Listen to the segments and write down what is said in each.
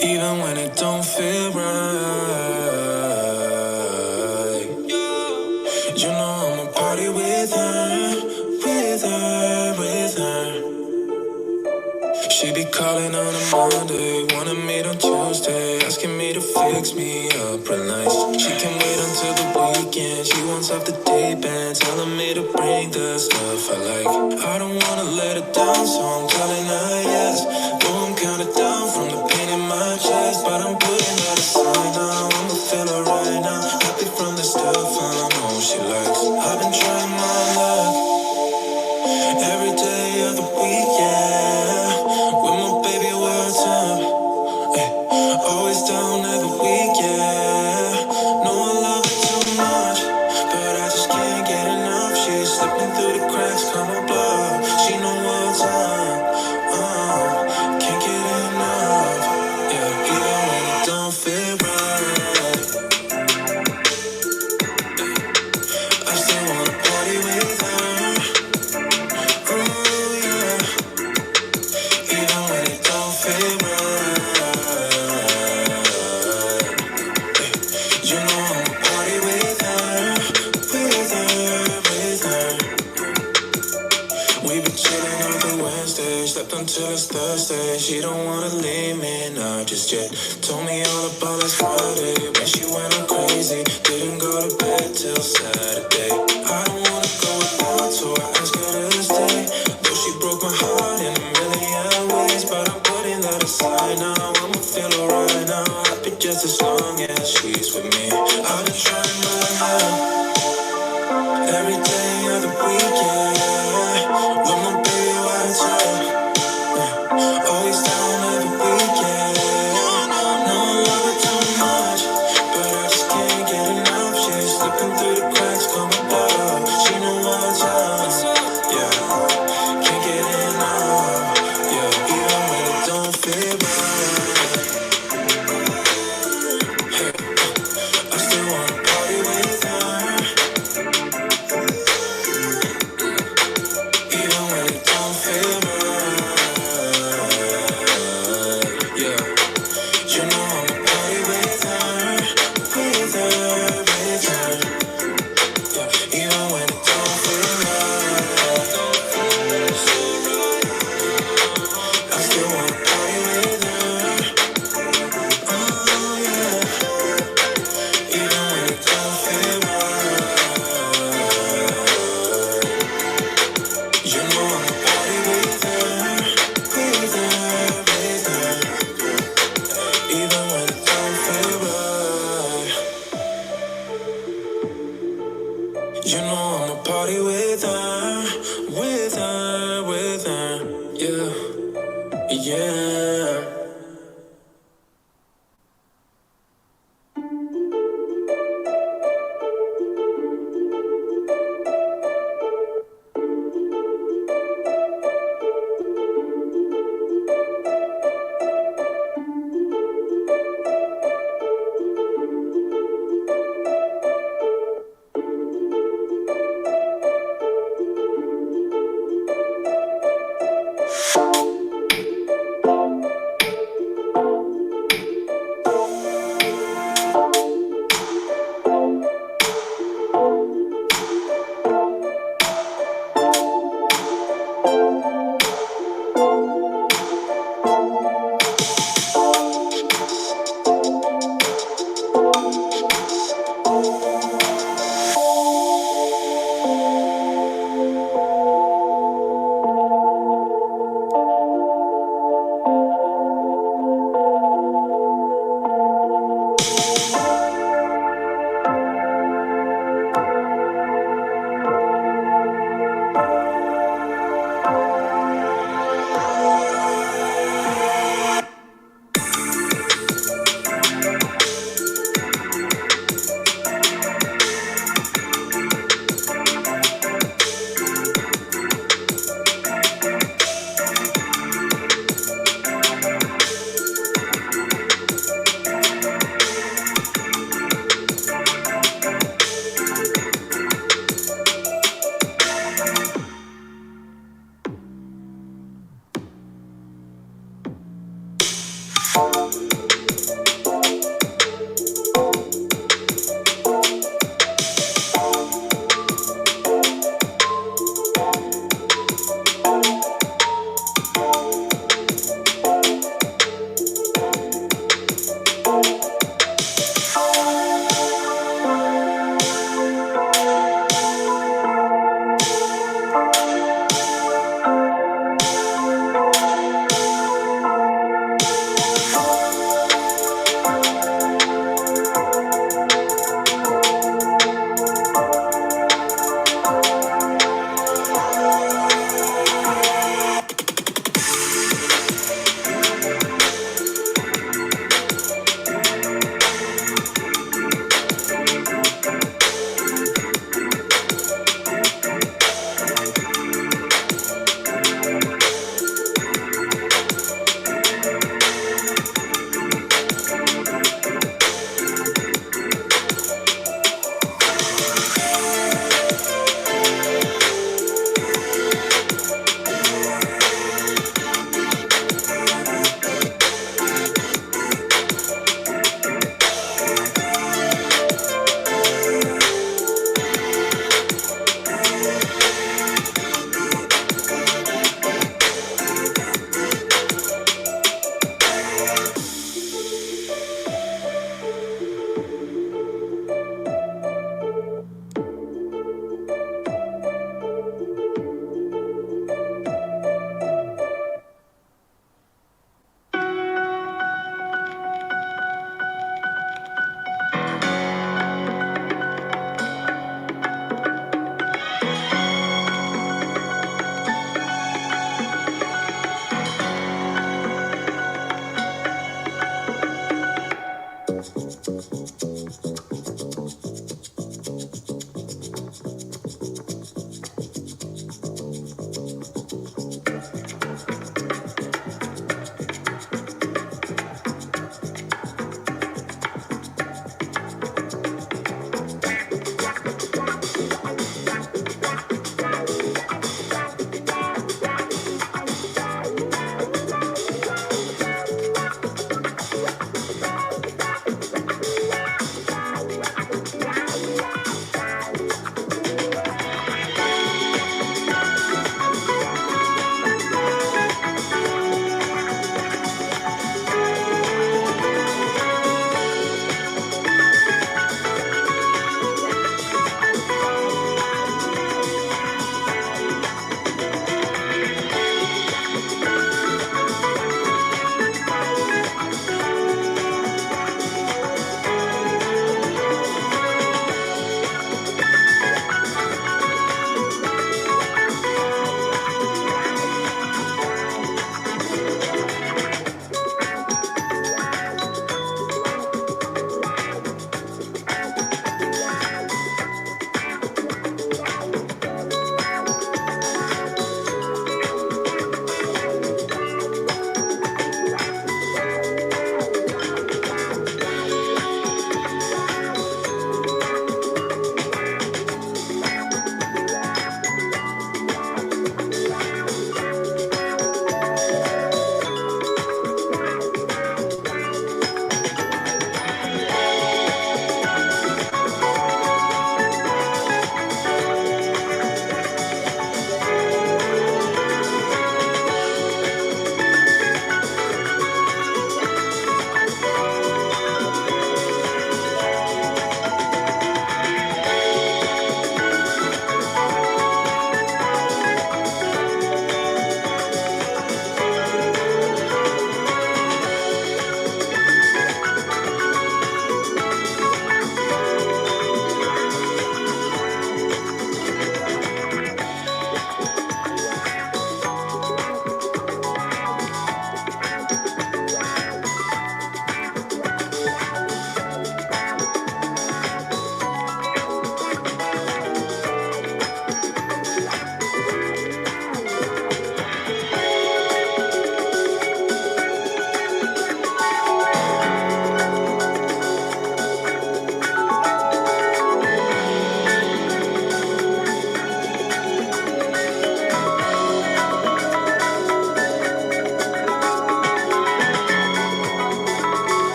Even when it don't feel right. You know I'ma party with her, with her, with her. She be calling on a Monday, wanna meet on Tuesday, asking me to fix me up real nice. She can wait until the weekend, she wants off the deep end, telling me to bring the stuff I like. I don't wanna let her down, so I'm telling her yes. Though I'm counted down from the pain in my chest, but I'm putting that aside now. I'ma feel her right now, happy from the stuff I know she likes. I've been trying my luck every day of the week, yeah. With my baby, what's up? Ay, always down every week, yeah. Know I love her too much, but I just can't get enough. She's slipping through the cracks, come on, blood. She know what's up, can't get enough. Yeah, even when it don't feel right, I still wanna party with her. Ooh, yeah. Even when it don't feel right, you know I'ma party with her, with her, with her. We been chilling on the Wednesday, slept until it's Thursday. She don't wanna leave me, not just yet. Told me all about last Friday when she went all crazy. Didn't go to bed till Saturday. I don't wanna go without, so I asked her to stay. Though she broke my heart in a million ways, but I'm putting that aside now. I'ma feel alright now, happy just as long as she's with me. I've been trying my luck every day of the week, yeah. With my baby, what's up? Always down every week, yeah. No, I love her too much, but I just can't get enough. She's slipping through the cracks, come above. She know what's up, yeah. Can't get enough, yeah. Even when it don't feel right, I still wanna party with her. Even when it don't feel right, yeah. You know I'ma party with her, with her, with her. Yeah. Even when it don't feel right, I still wanna party with her. Oh yeah. Even when it don't feel right, you know I'ma party with her, with her, with her. Even when it don't feel right, you know I'ma party with her, with her, with her. Yeah, yeah.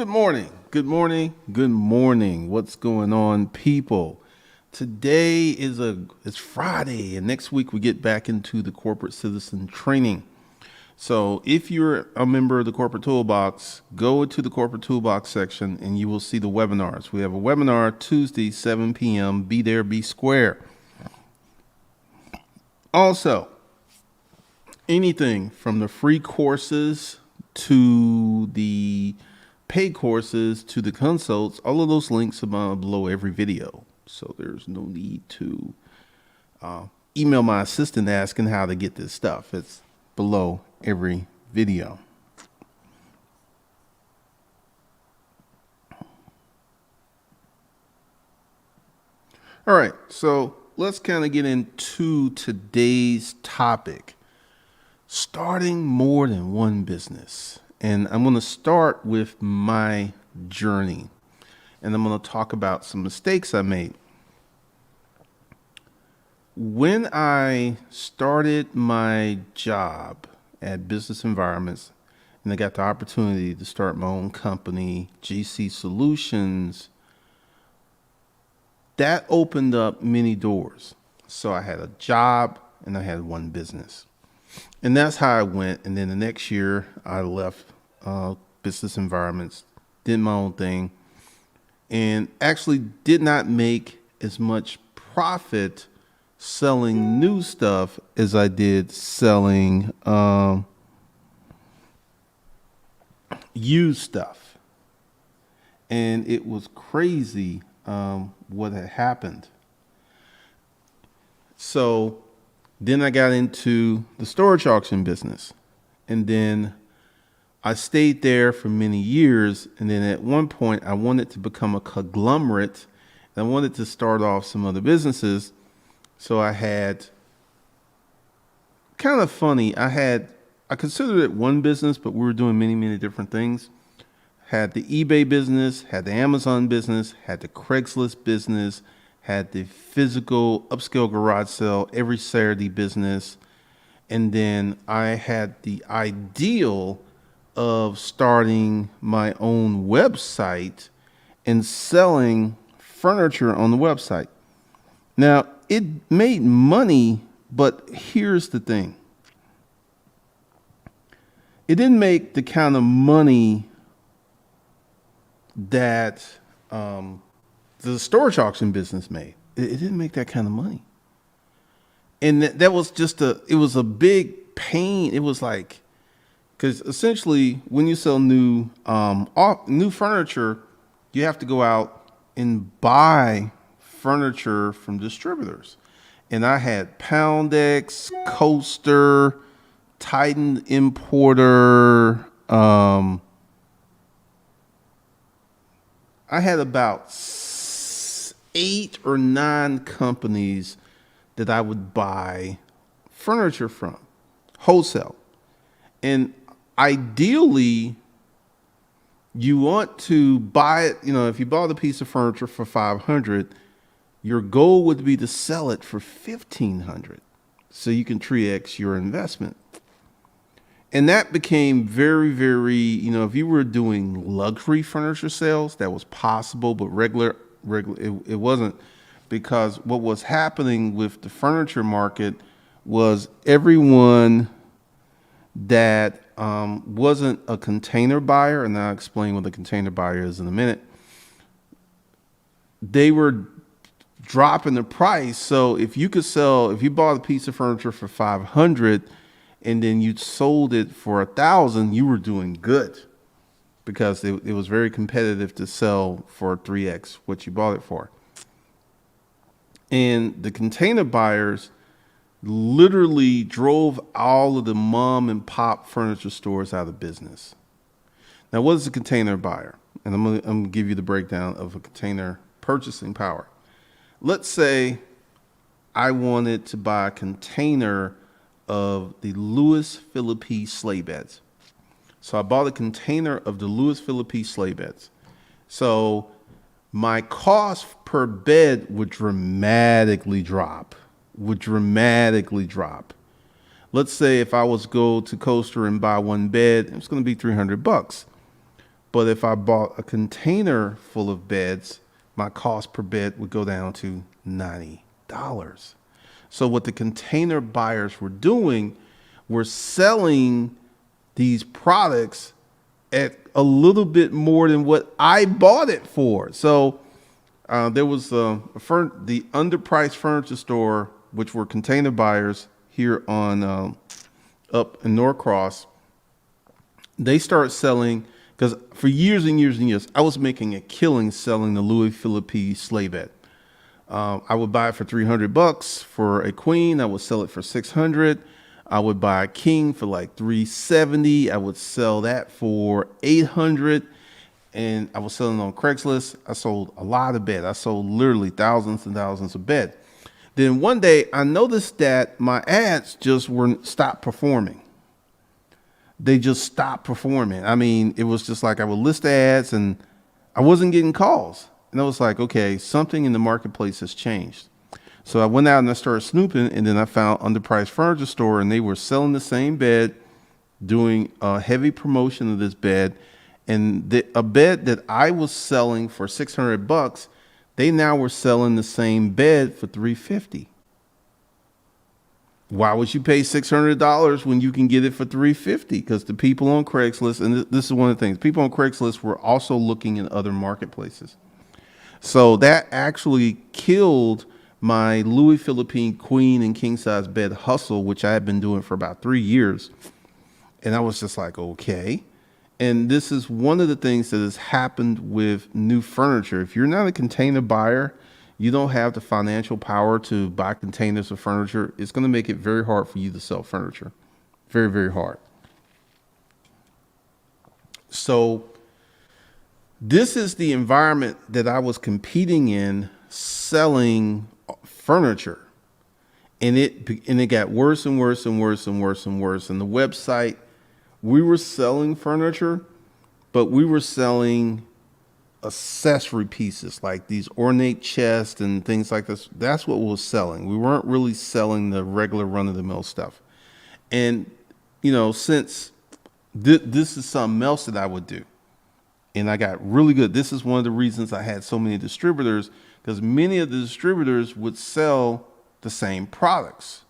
Good morning. Good morning. Good morning. What's going on, people? Today it's Friday, and next week we get back into the corporate citizen training. So if you're a member of the Corporate Toolbox, go to the Corporate Toolbox section and you will see the webinars. We have a webinar Tuesday, 7 p.m. Be there, be square. Also, anything from the free courses to the paid courses to the consults, all of those links are below every video. So there's no need to email my assistant asking how to get this stuff. It's below every video. All right, so let's kind of get into today's topic. Starting more than one business. And I'm going to start with my journey. And I'm going to talk about some mistakes I made. When I started my job at Business Environments, and I got the opportunity to start my own company, GC Solutions, that opened up many doors. So I had a job and I had one business. And that's how I went. And then the next year I left Business Environments, did my own thing, and actually did not make as much profit selling new stuff as I did selling used stuff. And it was crazy what had happened. So then I got into the storage auction business, and then I stayed there for many years. And then at one point I wanted to become a conglomerate, and I wanted to start off some other businesses. So I had kind of funny. I considered it one business, but we were doing many, many different things. Had the eBay business, had the Amazon business, had the Craigslist business, had the physical upscale garage sale every Saturday business. And then I had the ideal of starting my own website and selling furniture on the website. Now, it made money, but here's the thing. It didn't make the kind of money that the storage auction business made. It didn't make that kind of money. And that was it was a big pain. It was like, because essentially when you sell new furniture, you have to go out and buy furniture from distributors. And I had Poundex, Coaster, Titan Importer. I had about 8 or 9 companies that I would buy furniture from, wholesale. And ideally, you want to buy it, if you bought a piece of furniture for $500, your goal would be to sell it for $1,500 so you can 3x your investment. And that became very, very, if you were doing luxury furniture sales, that was possible, but regular, it wasn't, because what was happening with the furniture market was everyone that wasn't a container buyer, and I'll explain what a container buyer is in a minute, they were dropping the price. So if you bought a piece of furniture for $500 and then you sold it for $1,000, you were doing good, because it was very competitive to sell for 3x what you bought it for. And the container buyers literally drove all of the mom and pop furniture stores out of business. Now, what is a container buyer? And I'm gonna give you the breakdown of a container purchasing power. Let's say I wanted to buy a container of the Louis Philippe sleigh beds. So I bought a container of the Louis Philippe sleigh beds. So my cost per bed would dramatically drop. Let's say if I was to go to Coaster and buy one bed, it's going to be $300. But if I bought a container full of beds, my cost per bed would go down to $90. So what the container buyers were doing were selling these products at a little bit more than what I bought it for. So there was the underpriced furniture store, which were container buyers here on up in Norcross. They started selling, because for years and years and years, I was making a killing selling the Louis Philippe sleigh bed. I would buy it for $300 for a queen. I would sell it for $600. I would buy a king for like $370. I would sell that for $800, and I was selling on Craigslist. I sold a lot of bed. I sold literally thousands and thousands of bed. Then one day I noticed that my ads just stopped performing. They just stopped performing. I mean, it was just like I would list ads and I wasn't getting calls. And I was like, okay, something in the marketplace has changed. So I went out and I started snooping, and then I found Underpriced Furniture Store, and they were selling the same bed, doing a heavy promotion of this bed. And a bed that I was selling for $600, they now were selling the same bed for $350. Why would you pay $600 when you can get it for $350? Because the people on Craigslist, and this is one of the things, people on Craigslist were also looking in other marketplaces. So that actually killed my Louis Philippine queen and king size bed hustle, which I had been doing for about 3 years. And I was just like, okay. And this is one of the things that has happened with new furniture. If you're not a container buyer, you don't have the financial power to buy containers of furniture, it's going to make it very hard for you to sell furniture. Very, very hard. So this is the environment that I was competing in, selling furniture. And it got worse and worse and worse and worse and worse. And the website, we were selling furniture, but we were selling accessory pieces like these ornate chests and things like this. That's what we were selling. We weren't really selling the regular run-of-the-mill stuff. And, you know, since this is something else that I would do, and I got really good. This is one of the reasons I had so many distributors, because many of the distributors would sell the same products.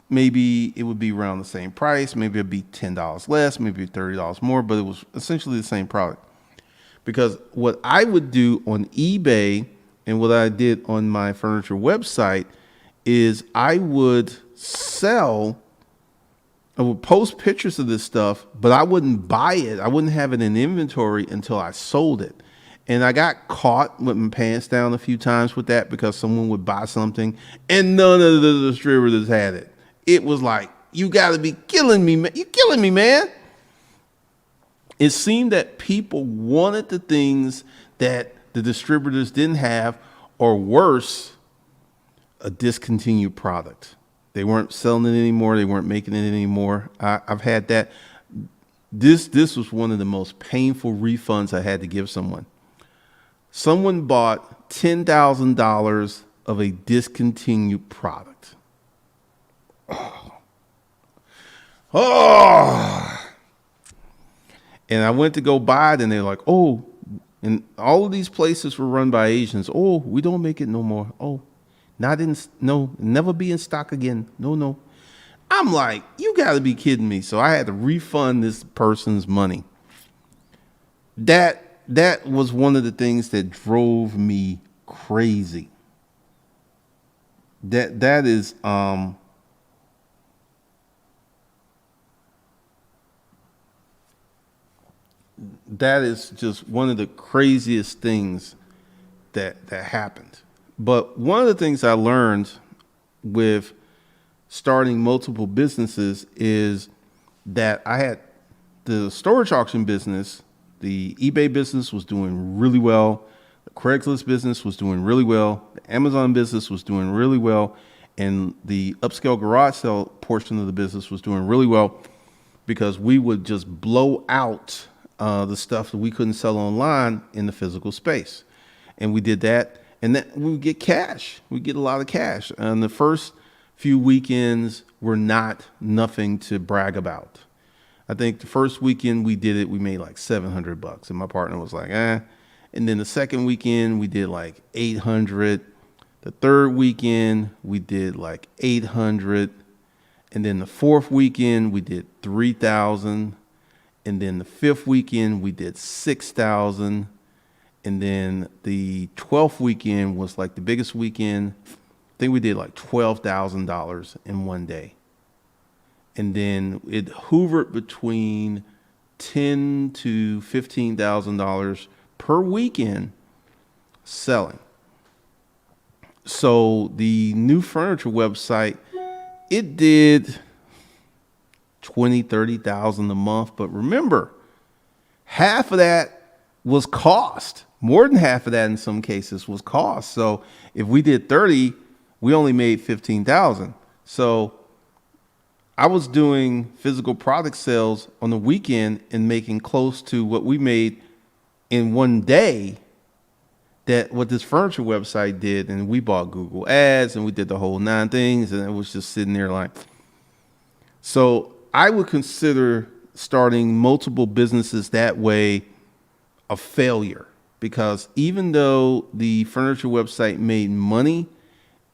Maybe it would be around the same price. Maybe it'd be $10 less, maybe $30 more, but it was essentially the same product. Because what I would do on eBay and what I did on my furniture website is I would post pictures of this stuff, but I wouldn't buy it. I wouldn't have it in inventory until I sold it. And I got caught with my pants down a few times with that, because someone would buy something and none of the distributors had it. It was like, you got to be killing me, man. You're killing me, man. It seemed that people wanted the things that the distributors didn't have, or worse, a discontinued product. They weren't selling it anymore. They weren't making it anymore. I've had that. This was one of the most painful refunds I had to give someone. Someone bought $10,000 of a discontinued product. Oh. And I went to go buy it, and they're like, oh, and all of these places were run by Asians. Oh, we don't make it no more. Oh, never be in stock again. No. I'm like, you got to be kidding me. So I had to refund this person's money. That was one of the things that drove me crazy. That is just one of the craziest things that happened. But one of the things I learned with starting multiple businesses is that I had the storage auction business, the eBay business was doing really well. The Craigslist business was doing really well. The Amazon business was doing really well. And the upscale garage sale portion of the business was doing really well, because we would just blow out the stuff that we couldn't sell online in the physical space. And we did that. And then we would get cash. We get a lot of cash. And the first few weekends were nothing to brag about. I think the first weekend we did it, we made like $700, and my partner was like, eh. And then the second weekend we did like 800. The third weekend we did like 800, and then the fourth weekend we did 3,000, and then the fifth weekend we did 6,000, and then the 12th weekend was like the biggest weekend. I think we did like $12,000 in one day. And then it hovered between $10,000 to $15,000 per weekend selling. So the new furniture website, it did 20,000, 30,000 a month. But remember, half of that was cost. More than half of that in some cases was cost. So if we did 30, we only made 15,000. So I was doing physical product sales on the weekend and making close to what we made in one day, that what this furniture website did. And we bought Google ads and we did the whole 9 things, and it was just sitting there like, so I would consider starting multiple businesses that way a failure, because even though the furniture website made money,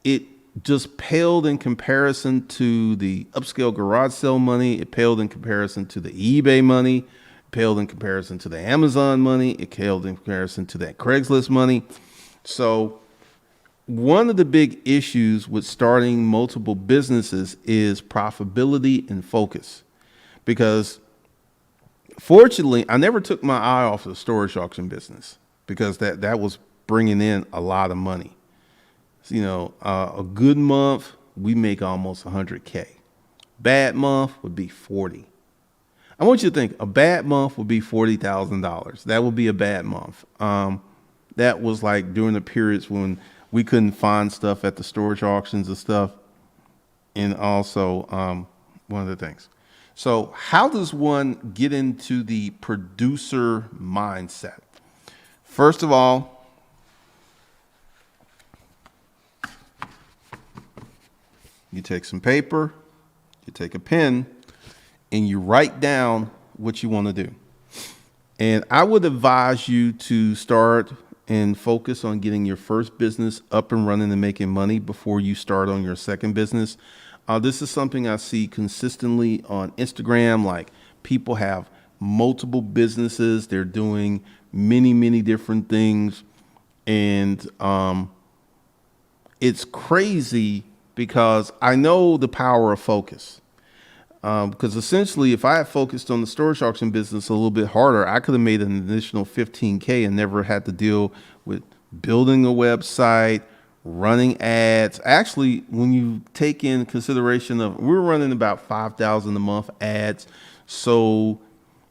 it just paled in comparison to the upscale garage sale money. It paled in comparison to the eBay money. It paled in comparison to the Amazon money. It paled in comparison to that Craigslist money. So one of the big issues with starting multiple businesses is profitability and focus. Because fortunately, I never took my eye off the storage auction business, because that was bringing in a lot of money. You know, a good month, we make almost 100K. Bad month would be 40. I want you to think, a bad month would be $40,000. That would be a bad month. That was like during the periods when we couldn't find stuff at the storage auctions and stuff. And also, one of the things. So how does one get into the producer mindset? First of all, you take some paper, you take a pen, and you write down what you want to do. And I would advise you to start and focus on getting your first business up and running and making money before you start on your second business. This is something I see consistently on Instagram. Like, people have multiple businesses. They're doing many, many different things. And it's crazy, because I know the power of focus. Because essentially, if I had focused on the storage auction business a little bit harder, I could have made an additional 15K and never had to deal with building a website, running ads. Actually, when you take in consideration of, we're running about 5,000 a month ads. So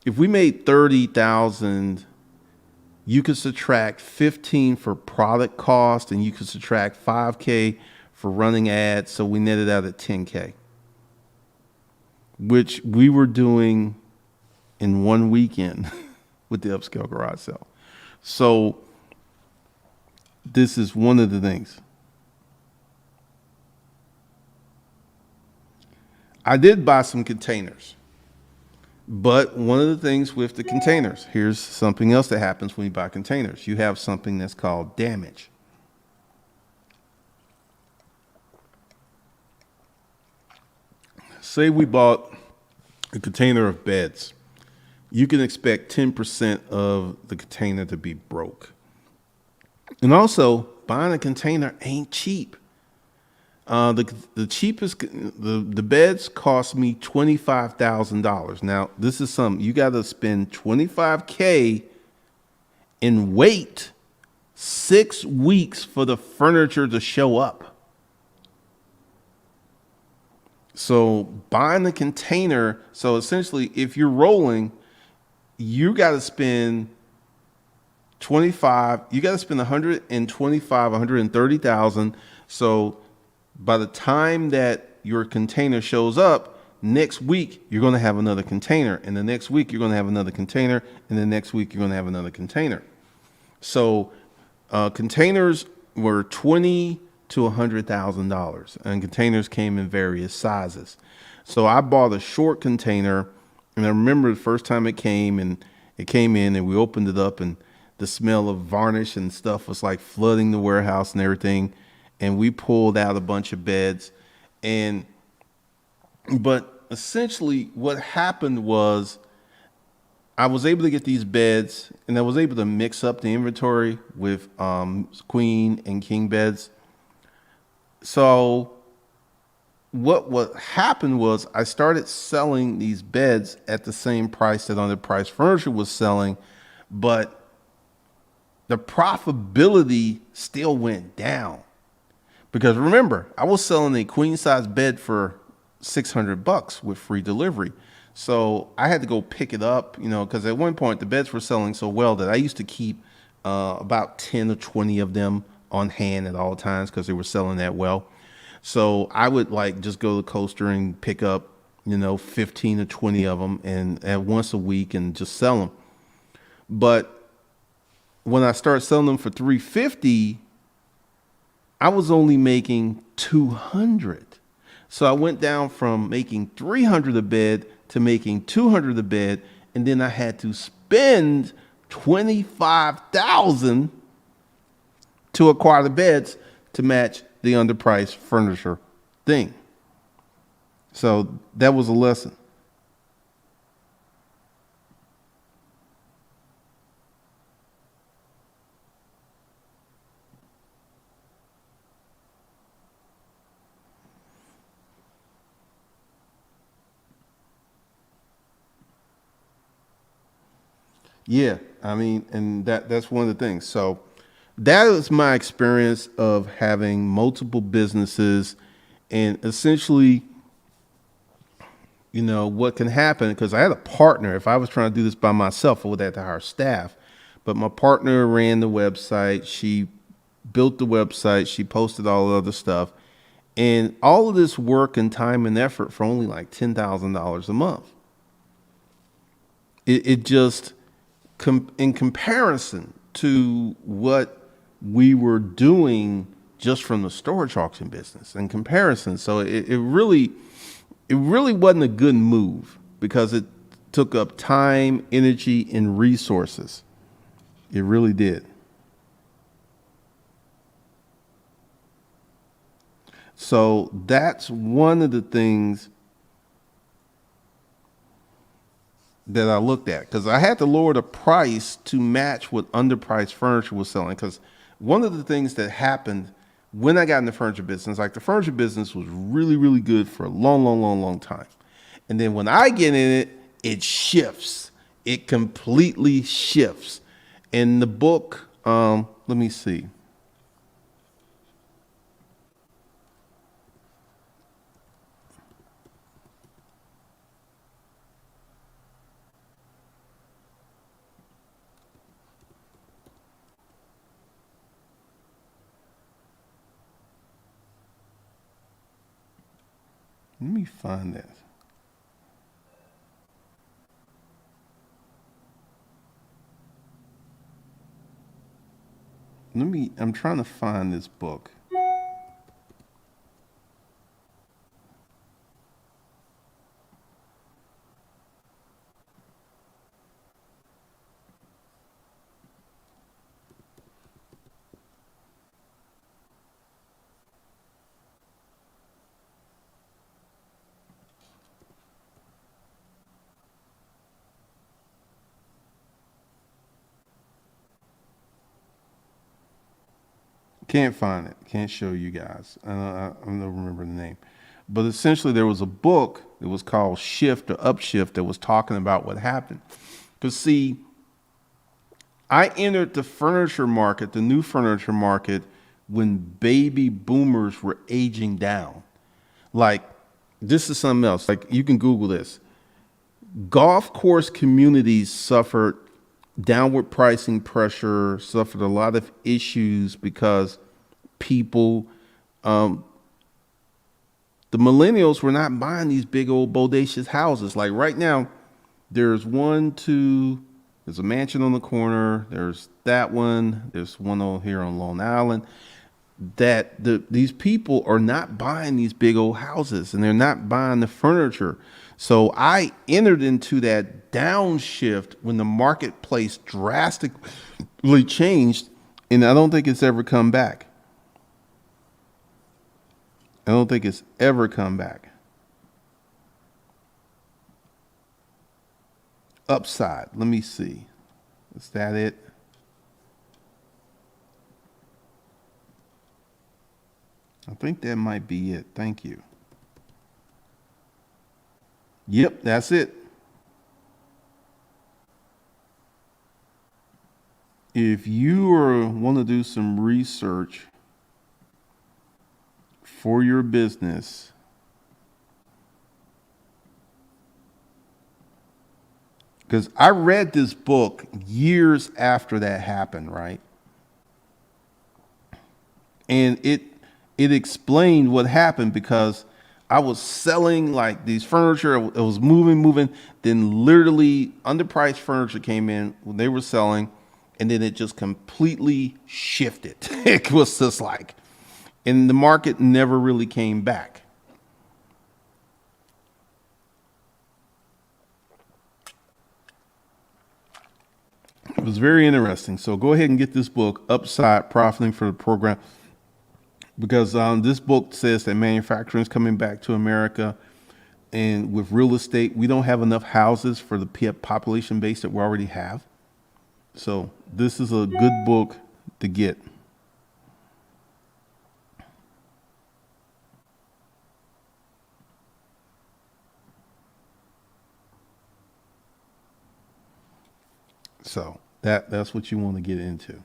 if we made 30,000, you could subtract 15 for product cost, and you could subtract 5K for running ads. So we netted out at 10K, which we were doing in one weekend with the upscale garage sale. So this is one of the things. I did buy some containers, but one of the things with the containers, here's something else that happens when you buy containers. You have something that's called damage. Say we bought a container of beds. You can expect 10% of the container to be broke. And also, buying a container ain't cheap. The cheapest, the beds cost me $25,000. Now, this is something you got to spend $25K and wait 6 weeks for the furniture to show up. So buying the container, so essentially, if you're rolling, you got to spend 25, you got to spend 125, 130,000. So by the time that your container shows up, next week, you're going to have another container. And the next week, you're going to have another container. And the next week, you're going to have another container. So containers were $20,000 to $100,000, and containers came in various sizes. So I bought a short container And I remember the first time it came, and it came in and we opened it up, and the smell of varnish and stuff was like flooding the warehouse and everything. And we pulled out a bunch of beds. And but essentially what happened was I was able to get these beds, and I was able to mix up the inventory with queen and king beds. So what happened was I started selling these beds at the same price that underpriced furniture was selling, but the profitability still went down. Because remember, I was selling a queen size bed for $600 with free delivery. So I had to go pick it up, because at one point the beds were selling so well that I used to keep about 10 or 20 of them on hand at all times because they were selling that well. So I would like just go to the coaster and pick up, 15 or 20 of them and at once a week and just sell them. But when I started selling them for 350, I was only making 200. So I went down from making 300 a bed to making 200 a bed, and then I had to spend 25,000 to acquire the beds to match the underpriced furniture thing. So that was a lesson. Yeah, I mean, and that's one of the things. So that is my experience of having multiple businesses, and essentially, what can happen, because I had a partner. If I was trying to do this by myself, I would have to hire staff. But my partner ran the website. She built the website. She posted all the other stuff. And all of this work and time and effort for only like $10,000 a month. It just, in comparison to what we were doing just from the storage auction business, in comparison. So it really wasn't a good move because it took up time, energy, and resources. It really did. So that's one of the things that I looked at, because I had to lower the price to match what underpriced furniture was selling. Because one of the things that happened when I got in the furniture business, like the furniture business was really, really good for a long, long, long, long time. And then when I get in it, it shifts. It completely shifts. In the book, let me see. Let me find that. I'm trying to find this book. Can't find it. Can't show you guys. I don't remember the name. But essentially, there was a book that was called Shift or Upshift that was talking about what happened. Because, see, I entered the furniture market, the new furniture market, when baby boomers were aging down. Like, this is something else. Like, you can Google this. Golf course communities suffered downward pricing pressure, suffered a lot of issues because people, the millennials were not buying these big old bodacious houses. Like right now, there's there's a mansion on the corner. There's that one. There's one over here on Long Island. that these people are not buying these big old houses and they're not buying the furniture. So I entered into that downshift when the marketplace drastically changed, and I don't think it's ever come back. I don't think it's ever come back. Upside, let me see. Is that it? I think that might be it. Thank you. Yep, that's it. If you want to do some research for your business, because I read this book years after that happened, right? And it explained what happened because I was selling like these furniture. It was moving. Then literally underpriced furniture came in when they were selling, and then it just completely shifted. It was just like, and the market never really came back. It was very interesting. So go ahead and get this book, Upside Profiting for the Program, because this book says that manufacturing is coming back to America. And with real estate, we don't have enough houses for the population base that we already have. So this is a good book to get. So that's what you want to get into.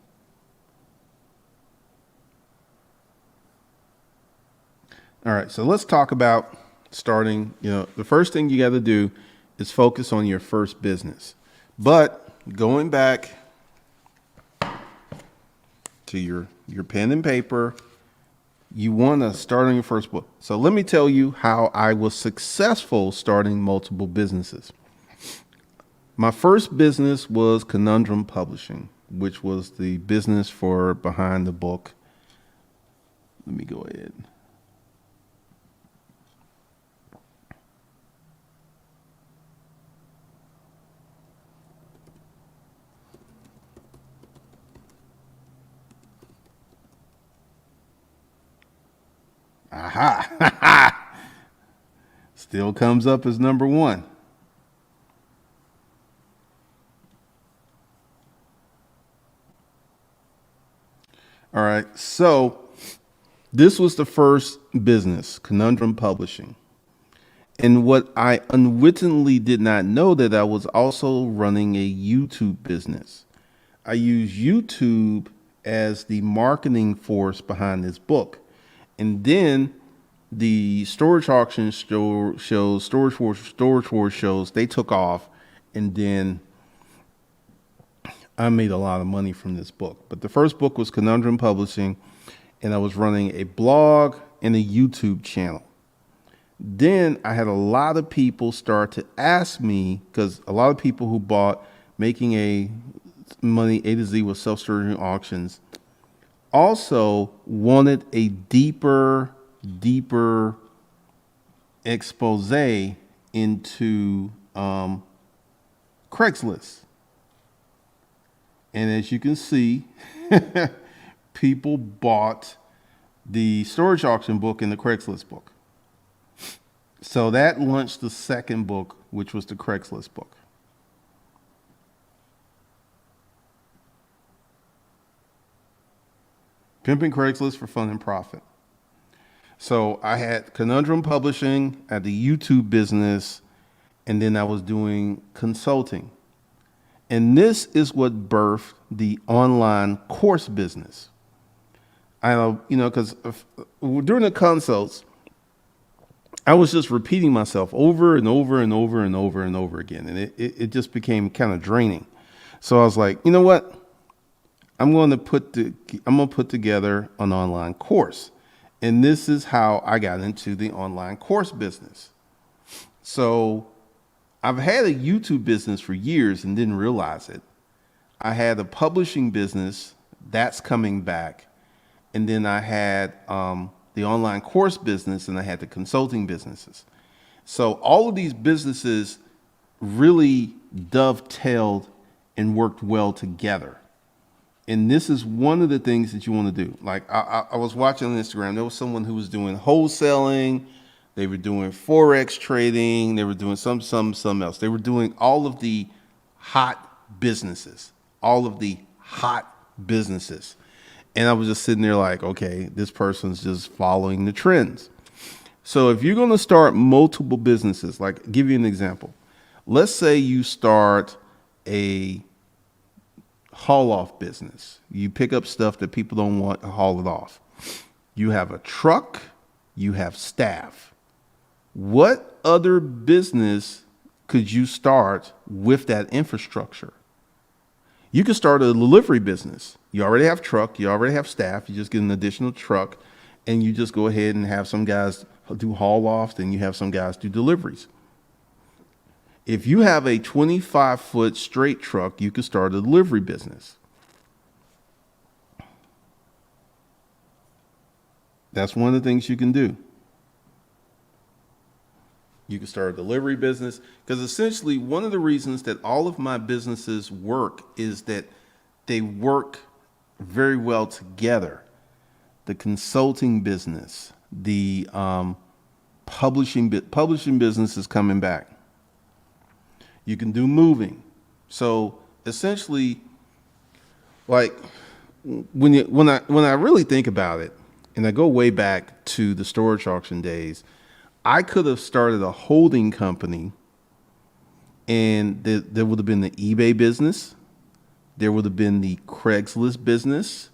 All right, so let's talk about starting. The first thing you got to do is focus on your first business. But going back to your pen and paper, you want to start on your first book. So let me tell you how I was successful starting multiple businesses. My first business was Conundrum Publishing, which was the business for behind the book. Let me go ahead. Aha. Still comes up as number one. All right. So this was the first business, Conundrum Publishing. And what I unwittingly did not know that I was also running a YouTube business. I use YouTube as the marketing force behind this book. And then the storage auction shows, storage wars shows, they took off. And then I made a lot of money from this book. But the first book was Conundrum Publishing, and I was running a blog and a YouTube channel. Then I had a lot of people start to ask me, because a lot of people who bought Making a Money A to Z with Self-Storage Auctions also wanted a deeper expose into Craigslist. And as you can see, people bought the storage auction book and the Craigslist book. So that launched the second book, which was the Craigslist book. Pimping Craigslist for Fun and Profit. So I had Conundrum Publishing, I had the YouTube business, and then I was doing consulting. And this is what birthed the online course business. Because during the consults, I was just repeating myself over and over and over and over and over again. And it just became kind of draining. So I was like, you know what? I'm going to put together an online course. And this is how I got into the online course business. So I've had a YouTube business for years and didn't realize it. I had a publishing business that's coming back. and then I had the online course business, and I had the consulting businesses. So all of these businesses really dovetailed and worked well together. And this is one of the things that you want to do. Like I was watching on Instagram, there was someone who was doing wholesaling, they were doing forex trading, they were doing some else. They were doing all of the hot businesses, all of the hot businesses. And I was just sitting there like, okay, this person's just following the trends. So if you're going to start multiple businesses, like give you an example. Let's say you start a haul off business. You pick up stuff that people don't want to haul it off. You have a truck, you have staff. What other business could you start with that infrastructure? You could start a delivery business. You already have truck, you already have staff, you just get an additional truck, and you just go ahead and have some guys do haul offs, and you have some guys do deliveries. If you have a 25-foot straight truck, you could start a delivery business. That's one of the things you can do. You can start a delivery business, because essentially one of the reasons that all of my businesses work is that they work very well together. The consulting business, the publishing business is coming back. You can do moving. So essentially, like when I really think about it, and I go way back to the storage auction days, I could have started a holding company, and there would have been the eBay business, there would have been the Craigslist business,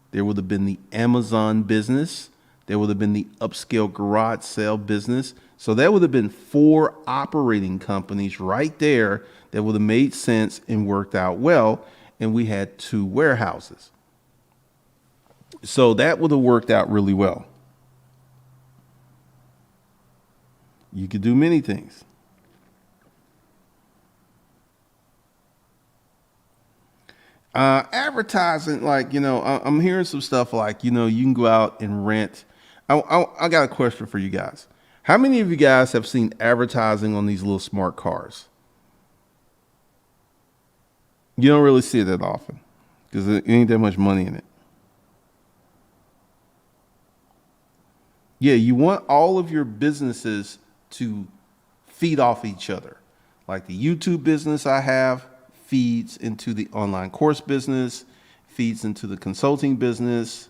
there would have been the Amazon business, there would have been the upscale garage sale business. So that would have been 4 operating companies right there that would have made sense and worked out well. And we had 2 warehouses. So that would have worked out really well. You could do many things. Advertising, like, I'm hearing some stuff like, you can go out and rent. I got a question for you guys. How many of you guys have seen advertising on these little smart cars? You don't really see it that often because there ain't that much money in it. Yeah, you want all of your businesses to feed off each other. Like the YouTube business I have feeds into the online course business, feeds into the consulting business,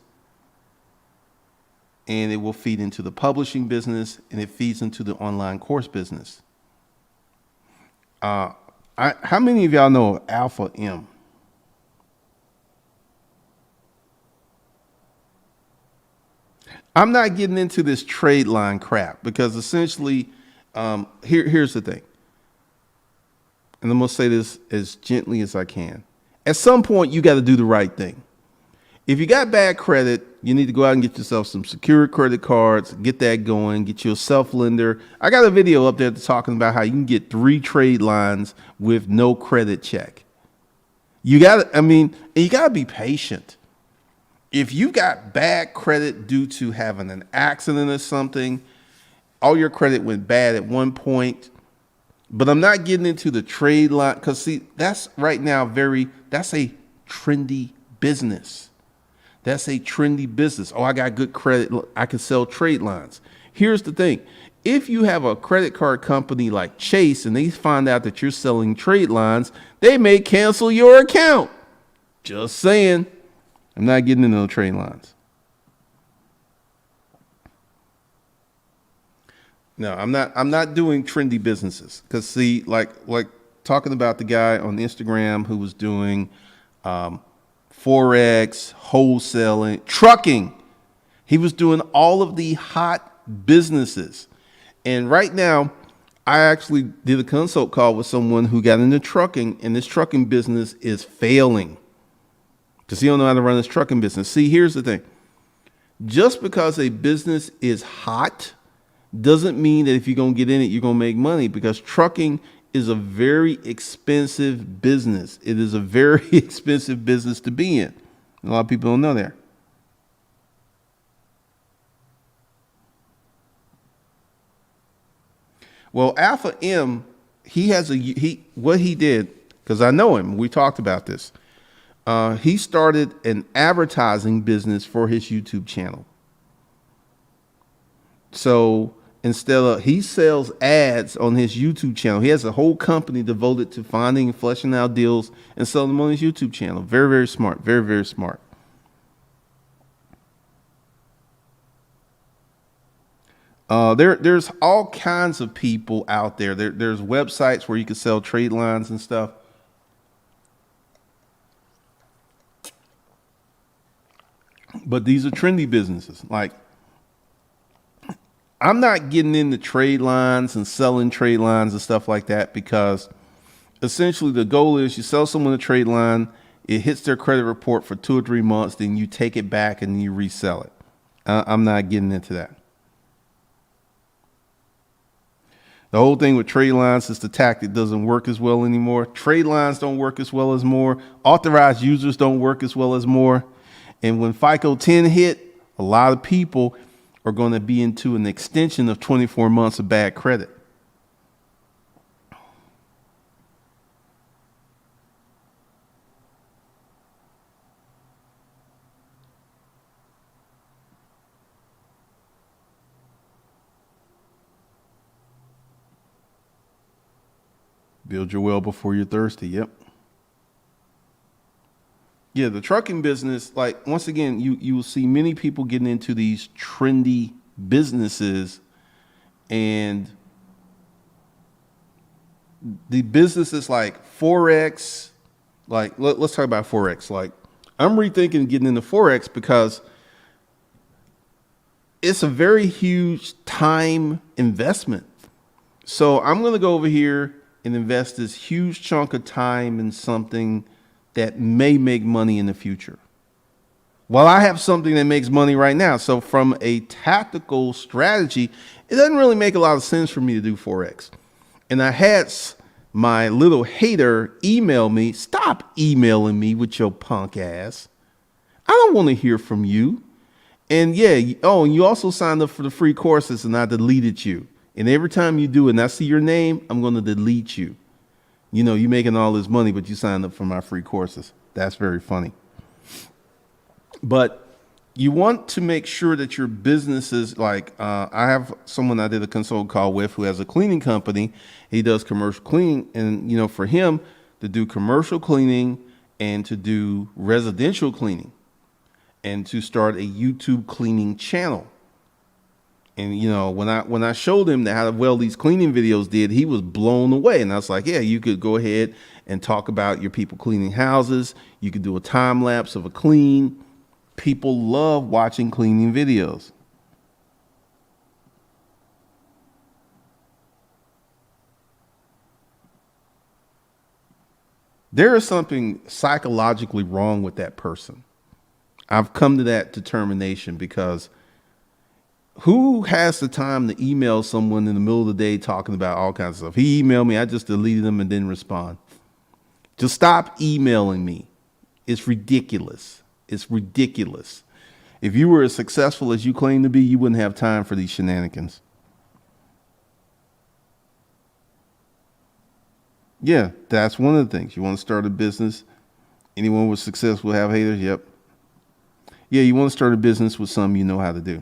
and it will feed into the publishing business, and it feeds into the online course business. How many of y'all know Alpha M? I'm not getting into this trade line crap because essentially, here's the thing. And I'm going to say this as gently as I can. At some point, you got to do the right thing. If you got bad credit, you need to go out and get yourself some secured credit cards, get that going, get you a self-lender. I got a video up there talking about how you can get 3 trade lines with no credit check. You got to be patient. If you got bad credit due to having an accident or something, all your credit went bad at one point. But I'm not getting into the trade line because, see, that's right now that's a trendy business. That's a trendy business. Oh, I got good credit. Look, I can sell trade lines. Here's the thing. If you have a credit card company like Chase and they find out that you're selling trade lines, they may cancel your account. Just saying. I'm not getting into no trade lines. No, I'm not doing trendy businesses because, see, like talking about the guy on Instagram who was doing forex, wholesaling, trucking. He was doing all of the hot businesses. And right now, I actually did a consult call with someone who got into trucking, and this trucking business is failing because he don't know how to run his trucking business. See, here's the thing. Just because a business is hot doesn't mean that if you're going to get in it, you're going to make money, because trucking is a very expensive business. It is a very expensive business to be in. A lot of people don't know that. Well, Alpha M, he has what he did, because I know him. We talked about this. He started an advertising business for his YouTube channel. So instead of, he sells ads on his YouTube channel. He has a whole company devoted to finding and fleshing out deals and selling them on his YouTube channel. Very, very smart. Very, very smart. There's all kinds of people out there. There's websites where you can sell trade lines and stuff. But these are trendy businesses. Like, I'm not getting into trade lines and selling trade lines and stuff like that, because essentially the goal is you sell someone a trade line, it hits their credit report for 2 or 3 months, then you take it back and you resell it. I'm not getting into that. The whole thing with trade lines is the tactic doesn't work as well anymore. Trade lines don't work as well as more. Authorized users don't work as well as more. And when FICO 10 hit, a lot of people are going to be into an extension of 24 months of bad credit. Build your well before you're thirsty. Yep. Yeah, the trucking business, like, once again, you will see many people getting into these trendy businesses, and the businesses like Forex, like let's talk about Forex. Like, I'm rethinking getting into Forex because it's a very huge time investment. So I'm going to go over here and invest this huge chunk of time in something that may make money in the future. Well, I have something that makes money right now. So from a tactical strategy, it doesn't really make a lot of sense for me to do Forex. And I had my little hater email me, stop emailing me with your punk ass. I don't want to hear from you. And yeah, oh, and you also signed up for the free courses and I deleted you. And every time you do it and I see your name, I'm going to delete you. You know, you're making all this money, but you signed up for my free courses. That's very funny. But you want to make sure that your business is like, I have someone I did a consult call with who has a cleaning company. He does commercial cleaning. And, you know, for him to do commercial cleaning and to do residential cleaning and to start a YouTube cleaning channel. And, you know, when I showed him how well these cleaning videos did, he was blown away. And I was like, yeah, you could go ahead and talk about your people cleaning houses. You could do a time lapse of a clean. People love watching cleaning videos. There is something psychologically wrong with that person. I've come to that determination because who has the time to email someone in the middle of the day talking about all kinds of stuff? He emailed me. I just deleted him and didn't respond. Just stop emailing me. It's ridiculous. It's ridiculous. If you were as successful as you claim to be, you wouldn't have time for these shenanigans. Yeah, that's one of the things. You want to start a business. Anyone with success will have haters. Yep. Yeah, you want to start a business with something you know how to do.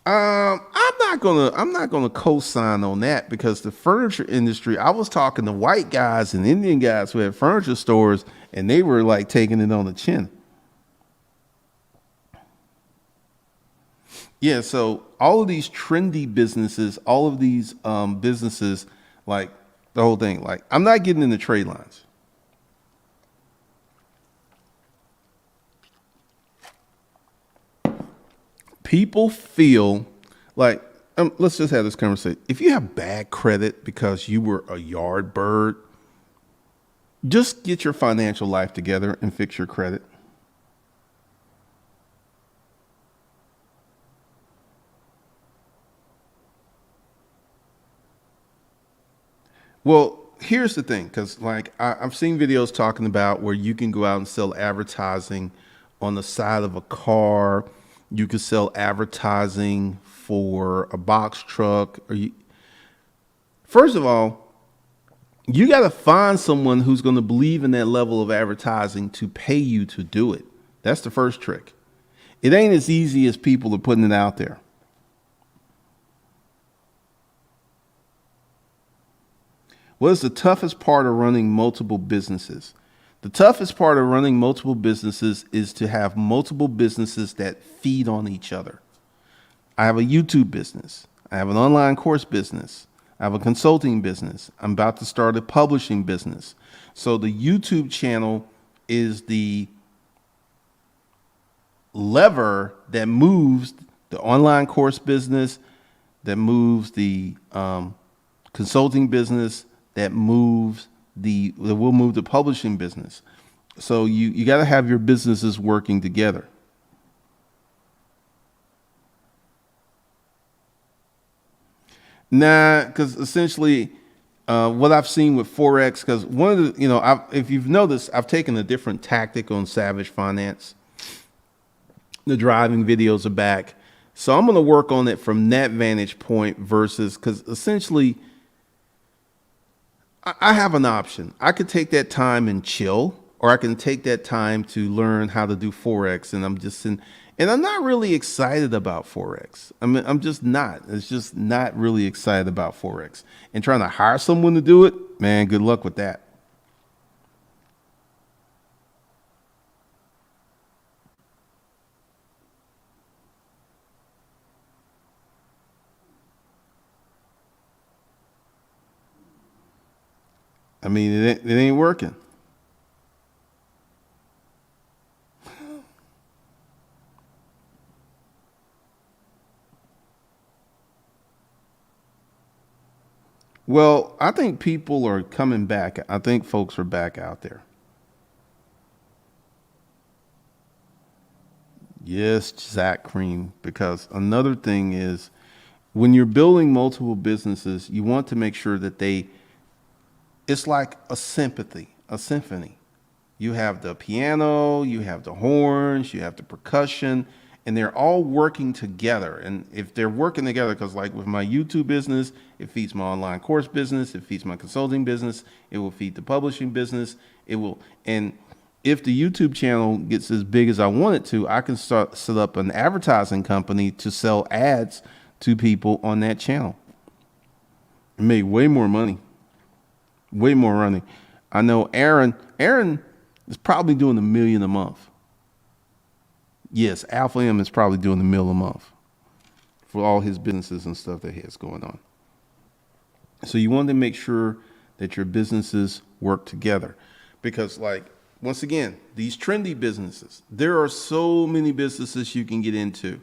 I'm not gonna co-sign on that because the furniture industry, I was talking to white guys and Indian guys who had furniture stores and they were like taking it on the chin. Yeah, so all of these trendy businesses, all of these businesses, like the whole thing, like I'm not getting into trade lines. People feel like, let's just have this conversation. If you have bad credit because you were a yard bird, just get your financial life together and fix your credit. Well, here's the thing, because like I've seen videos talking about where you can go out and sell advertising on the side of a car. You could sell advertising for a box truck. First of all, you got to find someone who's going to believe in that level of advertising to pay you to do it. That's the first trick. It ain't as easy as people are putting it out there. What is the toughest part of running multiple businesses? The toughest part of running multiple businesses is to have multiple businesses that feed on each other. I have a YouTube business. I have an online course business. I have a consulting business. I'm about to start a publishing business. So the YouTube channel is the lever that moves the online course business, that moves the consulting business, that will move the publishing business. So you got to have your businesses working together. Nah, because essentially, what I've seen with Forex, because one of the, if you've noticed, I've taken a different tactic on Savage Finance. The driving videos are back. So I'm going to work on it from that vantage point versus, because essentially, I have an option. I could take that time and chill, or I can take that time to learn how to do Forex. And I'm not really excited about Forex. I'm just not. It's just not really excited about Forex. And trying to hire someone to do it, man, good luck with that. I mean, it ain't working. Well, I think people are coming back. I think folks are back out there. Yes, Zach Cream. Because another thing is, when you're building multiple businesses, you want to make sure that it's like a symphony. You have the piano, you have the horns, you have the percussion, and they're all working together. And if they're working together, because like with my YouTube business, it feeds my online course business, it feeds my consulting business, it will feed the publishing business, and if the YouTube channel gets as big as I want it to, I can set up an advertising company to sell ads to people on that channel. It made way more money. Way more money. I know Aaron is probably doing $1 million a month. Yes, Alpha M is probably doing $1 million a month for all his businesses and stuff that he has going on. So you want to make sure that your businesses work together, because like, once again, these trendy businesses, there are so many businesses you can get into.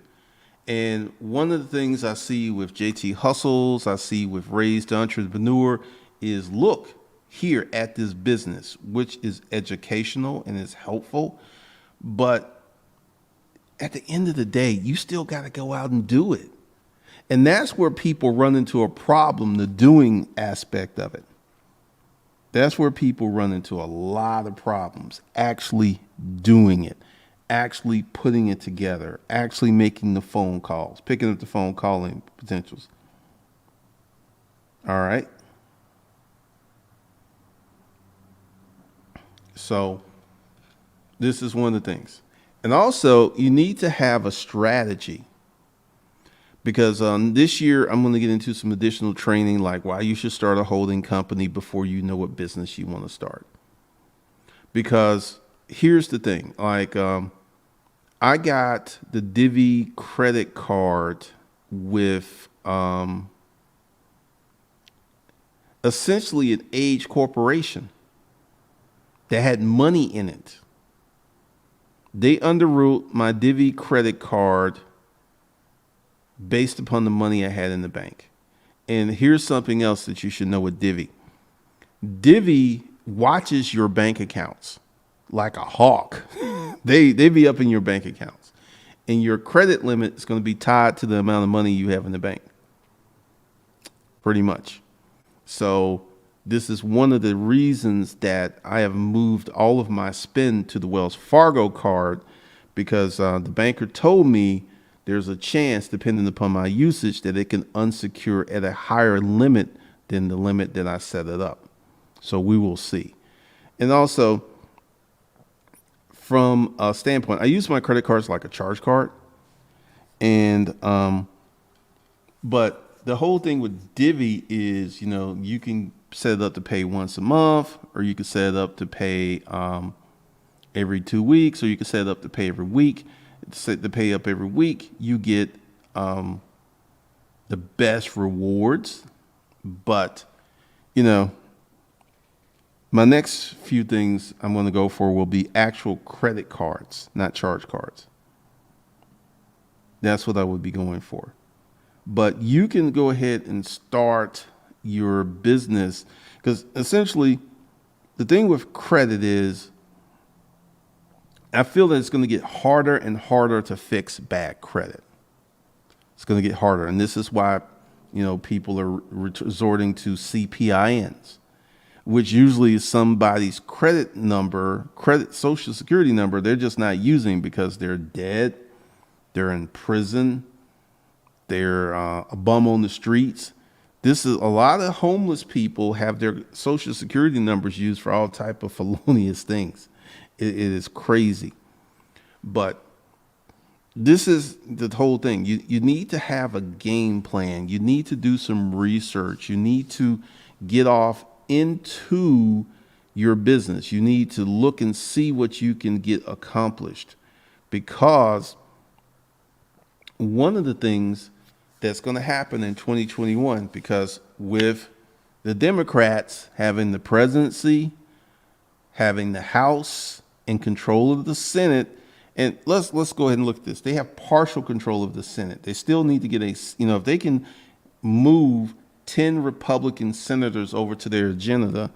And one of the things I see with JT Hustles, I see with Raised Entrepreneur is look here at this business, which is educational and is helpful. But at the end of the day, you still got to go out and do it. And that's where people run into a problem, the doing aspect of it. That's where people run into a lot of problems, actually doing it, actually putting it together, actually making the phone calls, picking up the phone, calling potentials. All right. So this is one of the things. And also, you need to have a strategy, because this year I'm going to get into some additional training, like why you should start a holding company before you know what business you want to start. Because here's the thing, like I got the Divvy credit card with essentially an age corporation that had money in it. They underwrote my Divvy credit card based upon the money I had in the bank. And here's something else that you should know with Divvy. Divvy watches your bank accounts like a hawk. They be up in your bank accounts. And your credit limit is going to be tied to the amount of money you have in the bank. Pretty much. So this is one of the reasons that I have moved all of my spend to the Wells Fargo card, because the banker told me there's a chance, depending upon my usage, that it can unsecure at a higher limit than the limit that I set it up. So we will see. And also, from a standpoint, I use my credit cards like a charge card. And but the whole thing with Divvy is, you can set it up to pay once a month, or you can set it up to pay every 2 weeks, or you can set it up to pay every week. Set to pay up every week, you get the best rewards. But my next few things I'm going to go for will be actual credit cards, not charge cards. That's what I would be going for. But you can go ahead and start your business, because essentially the thing with credit is, I feel that it's going to get harder and harder to fix bad credit. It's going to get harder. And this is why, people are resorting to CPINs, which usually is somebody's credit social security number. They're just not using because they're dead. They're in prison. They're a bum on the streets. This is a lot of homeless people have their social security numbers used for all type of felonious things. It is crazy. But this is the whole thing. You need to have a game plan. You need to do some research. You need to get off into your business. You need to look and see what you can get accomplished, because one of the things that's going to happen in 2021, because with the Democrats having the presidency, having the House, in control of the Senate, and let's go ahead and look at this. They have partial control of the Senate. They still need to get if they can move 10 Republican senators over to their agenda,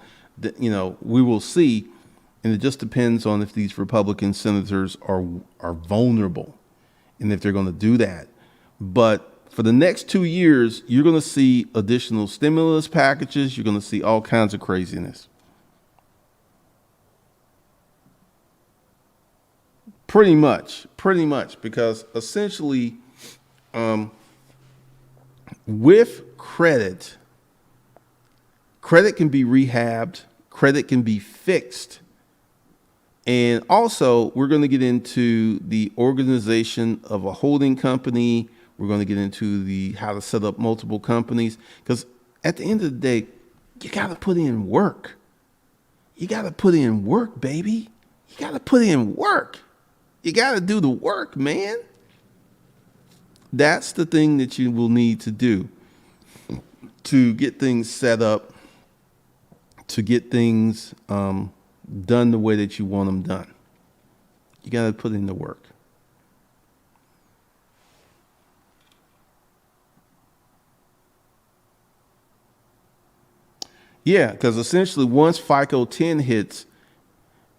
we will see. And it just depends on if these Republican senators are vulnerable and if they're going to do that. But for the next 2 years, you're going to see additional stimulus packages. You're going to see all kinds of craziness. Pretty much, because essentially, with credit can be rehabbed, credit can be fixed. And also, we're going to get into the organization of a holding company. We're going to get into how to set up multiple companies, because at the end of the day, you got to put in work. You got to put in work, baby. You got to put in work. You got to do the work, man. That's the thing that you will need to do to get things set up, to get things done the way that you want them done. You got to put in the work. Yeah, because essentially once FICO 10 hits,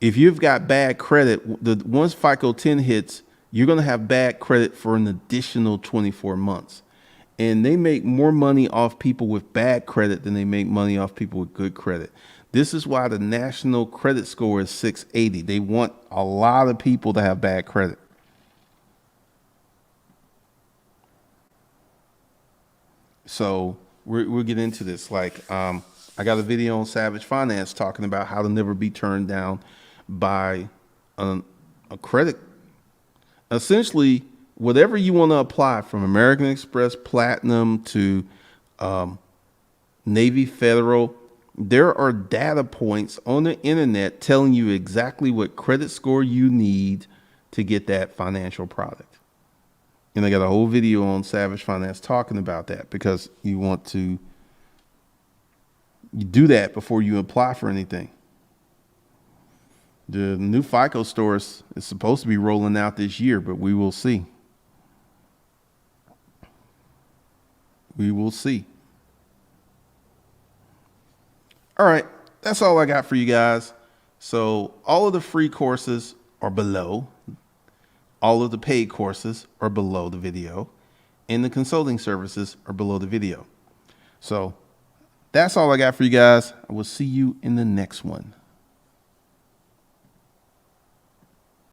if you've got bad credit, once FICO 10 hits, you're going to have bad credit for an additional 24 months. And they make more money off people with bad credit than they make money off people with good credit. This is why the national credit score is 680. They want a lot of people to have bad credit. So we'll get into this. Like, I got a video on Savage Finance talking about how to never be turned down by a credit. Essentially, whatever you want to apply, from American Express Platinum to Navy Federal, there are data points on the internet telling you exactly what credit score you need to get that financial product. And I got a whole video on Savage Finance talking about that, because you do that before you apply for anything. The new FICO stores is supposed to be rolling out this year, but we will see. We will see. All right, that's all I got for you guys. So all of the free courses are below. All of the paid courses are below the video, and the consulting services are below the video. So that's all I got for you guys. I will see you in the next one.